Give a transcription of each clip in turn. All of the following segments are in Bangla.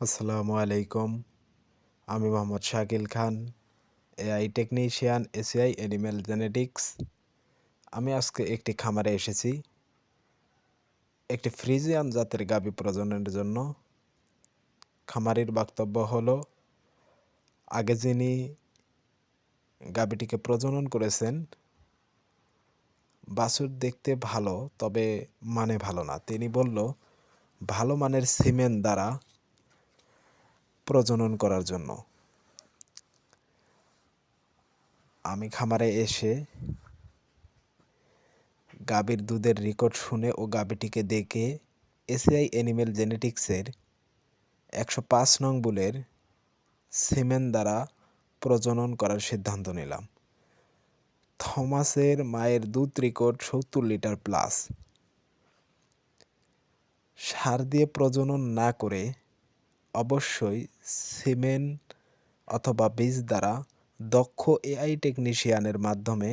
আসসালামু আলাইকুম। আমি Mohammad Shakil Khan, AI technician, ACI animal genetics. আমি আজকে একটি খামারে এসেছি একটি ফ্রিজিয়ান জাতের গাভী প্রজননের জন্য। খামারির বক্তব্য হলো, আগে যিনি গাভীটিকে প্রজনন করেছেন বাছুর দেখতে ভালো, তবে মানে ভালো না। তিনি বলল ভালো মানের সিমেন্ট দ্বারা প্রজনন করার জন্য। আমি খামারে এসে গাভীর দুধের রেকর্ড শুনে ও গাভীটিকে দেখে এসিআই অ্যানিম্যাল জেনেটিক্সের ১০৫ নং বুলের সিমেন্ট দ্বারা প্রজনন করার সিদ্ধান্ত নিলাম। থমাসের মায়ের দুধ রেকর্ড ৭০ লিটার প্লাস। সার দিয়ে প্রজনন না করে অবশ্যই সিমেন্ট অথবা বীজ দ্বারা দক্ষ এআই টেকনিশিয়ানের মাধ্যমে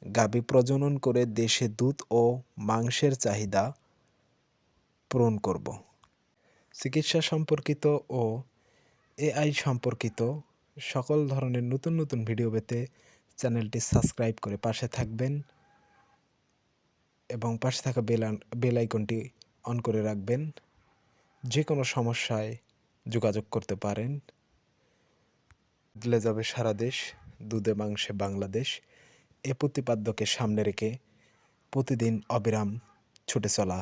গাভী প্রজনন করে দেশে দুধ ও মাংসের চাহিদা পূরণ করব। চিকিৎসা সম্পর্কিত ও এআই সম্পর্কিত সকল ধরনের নতুন নতুন ভিডিও পেতে চ্যানেলটি সাবস্ক্রাইব করে পাশে থাকবেন এবং পাশে থাকা বেল আইকনটি অন করে রাখবেন। যে কোনো সমস্যায় যোগাযোগ করতে পারেন। বদলে যাবে সারা দেশ, দুধে মাংসে বাংলাদেশ। এ প্রতিপাদ্যকে সামনে রেখে প্রতিদিন অবিরাম ছুটে চলা।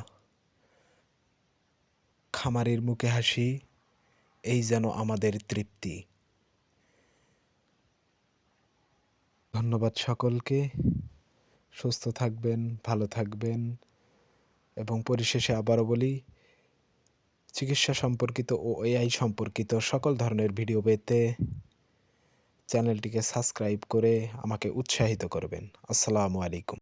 খামারির মুখে হাসি, এই যেন আমাদের তৃপ্তি। ধন্যবাদ সকলকে। সুস্থ থাকবেন, ভালো থাকবেন এবং পরিশেষে আবারও বলি, চিকিৎসা সম্পর্কিত ও এআই সম্পর্কিত সকল ধরনের ভিডিও পেতে চ্যানেলটিকে সাবস্ক্রাইব করে আমাকে উৎসাহিত করবেন। আসসালামু আলাইকুম।